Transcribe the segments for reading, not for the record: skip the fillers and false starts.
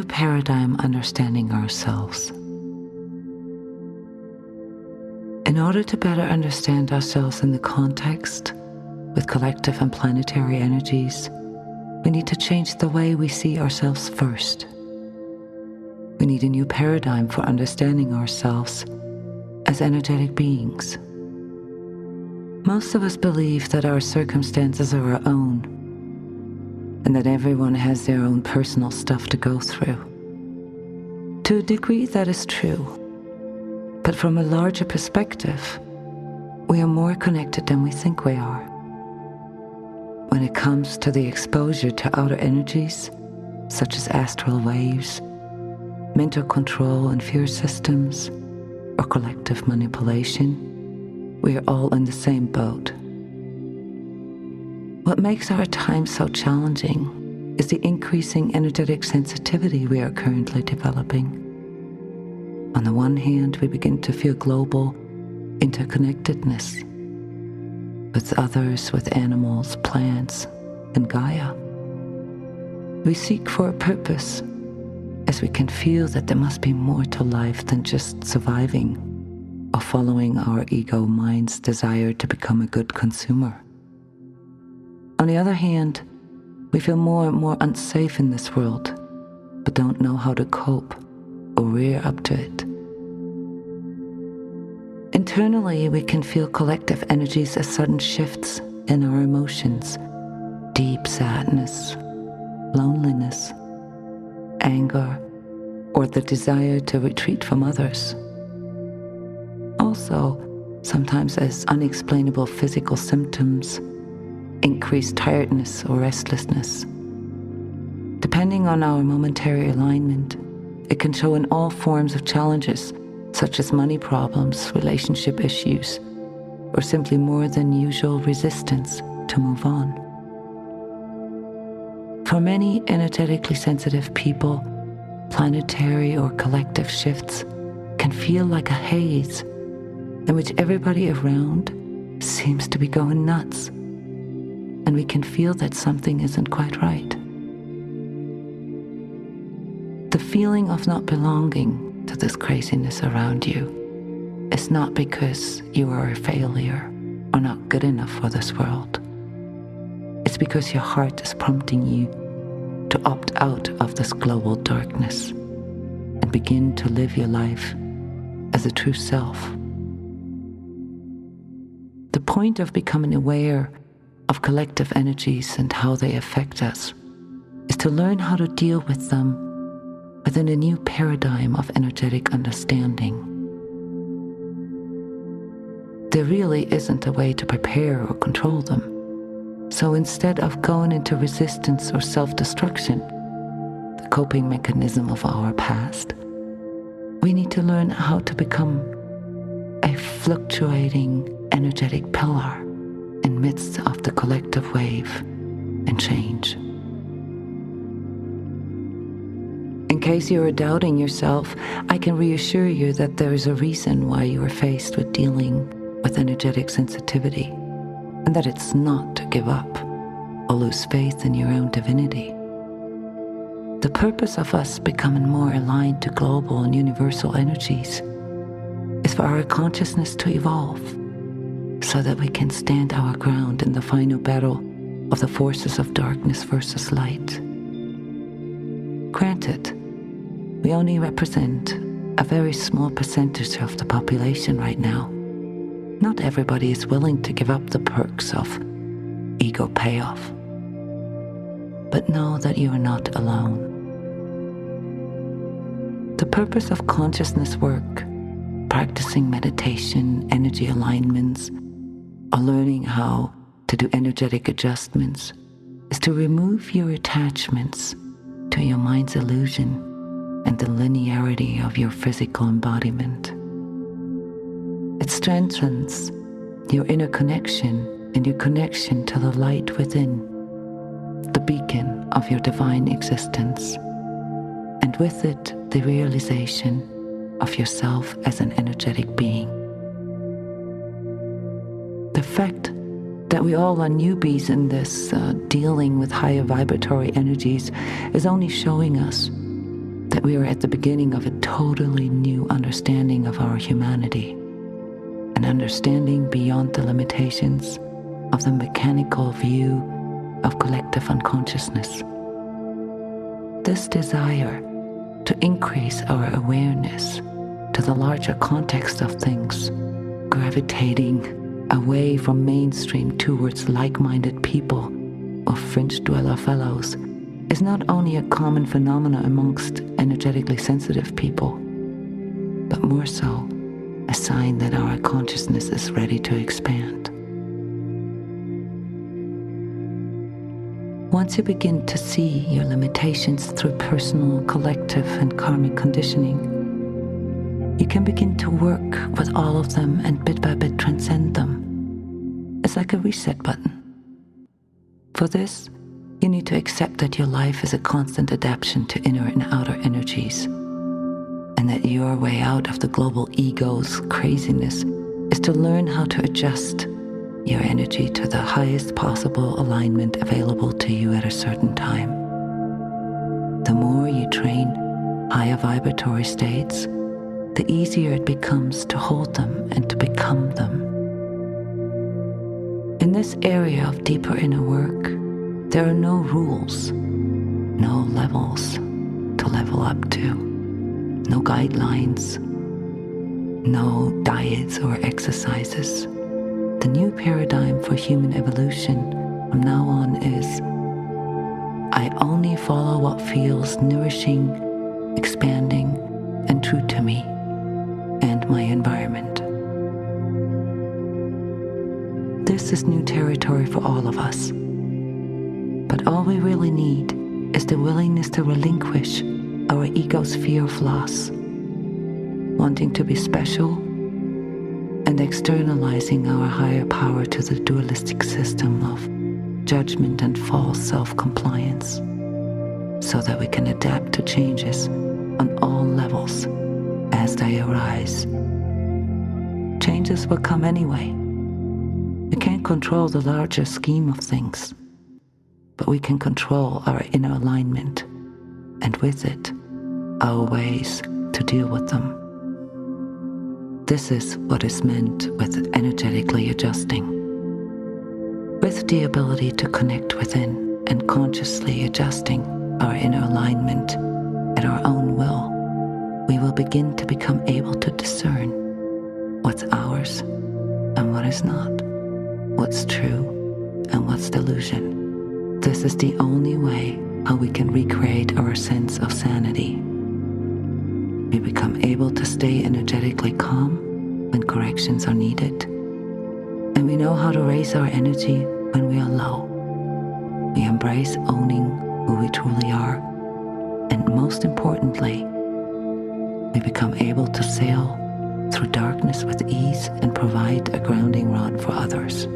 paradigm understanding ourselves. In order to better understand ourselves in the context with collective and planetary energies, we need to change the way we see ourselves first. We need a new paradigm for understanding ourselves as energetic beings. Most of us believe that our circumstances are our own, and that everyone has their own personal stuff to go through. To a degree, that is true. But from a larger perspective, we are more connected than we think we are. When it comes to the exposure to outer energies, such as astral waves, mental control and fear systems, or collective manipulation, we are all in the same boat. What makes our time so challenging is the increasing energetic sensitivity we are currently developing. On the one hand, we begin to feel global interconnectedness with others, with animals, plants, and Gaia. We seek for a purpose, as we can feel that there must be more to life than just surviving or following our ego mind's desire to become a good consumer. On the other hand, we feel more and more unsafe in this world, but don't know how to cope or rear up to it. Internally, we can feel collective energies as sudden shifts in our emotions, deep sadness, loneliness, anger, or the desire to retreat from others. Also, sometimes as unexplainable physical symptoms, increased tiredness or restlessness. Depending on our momentary alignment, it can show in all forms of challenges, such as money problems, relationship issues, or simply more than usual resistance to move on. For many energetically sensitive people, planetary or collective shifts can feel like a haze in which everybody around seems to be going nuts, and we can feel that something isn't quite right. The feeling of not belonging to this craziness around you is not because you are a failure or not good enough for this world. It's because your heart is prompting you to opt out of this global darkness and begin to live your life as a true self. The point of becoming aware of collective energies and how they affect us is to learn how to deal with them within a new paradigm of energetic understanding. There really isn't a way to prepare or control them. So instead of going into resistance or self-destruction, the coping mechanism of our past, we need to learn how to become a fluctuating energetic pillar in midst of the collective wave and change. In case you are doubting yourself, I can reassure you that there is a reason why you are faced with dealing with energetic sensitivity, and that it's not to give up or lose faith in your own divinity. The purpose of us becoming more aligned to global and universal energies is for our consciousness to evolve so that we can stand our ground in the final battle of the forces of darkness versus light. Granted, we only represent a very small percentage of the population right now. Not everybody is willing to give up the perks of ego payoff. But know that you are not alone. The purpose of consciousness work, practicing meditation, energy alignments, or learning how to do energetic adjustments, is to remove your attachments to your mind's illusion and the linearity of your physical embodiment. It strengthens your inner connection and your connection to the light within, the beacon of your divine existence, and with it, the realization of yourself as an energetic being. The fact that we all are newbies in this dealing with higher vibratory energies is only showing us that we are at the beginning of a totally new understanding of our humanity, an understanding beyond the limitations of the mechanical view of collective unconsciousness. This desire to increase our awareness to the larger context of things, gravitating away from mainstream towards like-minded people or fringe dweller fellows, is not only a common phenomenon amongst energetically sensitive people, but more so a sign that our consciousness is ready to expand. Once you begin to see your limitations through personal, collective, and karmic conditioning, you can begin to work with all of them and bit by bit transcend them. It's like a reset button. For this, you need to accept that your life is a constant adaptation to inner and outer energies, and that your way out of the global ego's craziness is to learn how to adjust your energy to the highest possible alignment available to you at a certain time. The more you train higher vibratory states, the easier it becomes to hold them and to become them. In this area of deeper inner work, there are no rules, no levels to level up to, no guidelines, no diets or exercises. The new paradigm for human evolution from now on is, I only follow what feels nourishing, expanding, and true to me and my environment. This is new territory for all of us. But all we really need is the willingness to relinquish our ego's fear of loss, wanting to be special, and externalizing our higher power to the dualistic system of judgment and false self-compliance, so that we can adapt to changes on all levels as they arise. Changes will come anyway. We can't control the larger scheme of things, but we can control our inner alignment, and with it, our ways to deal with them. This is what is meant with energetically adjusting. With the ability to connect within and consciously adjusting our inner alignment at our own will, we will begin to become able to discern what's ours and what is not, what's true and what's delusion. This is the only way how we can recreate our sense of sanity. We become able to stay energetically calm when corrections are needed, and we know how to raise our energy when we are low. We embrace owning who we truly are, and most importantly, we become able to sail through darkness with ease and provide a grounding rod for others.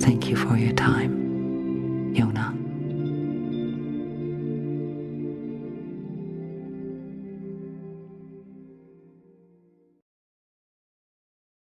Thank you for your time, Jona.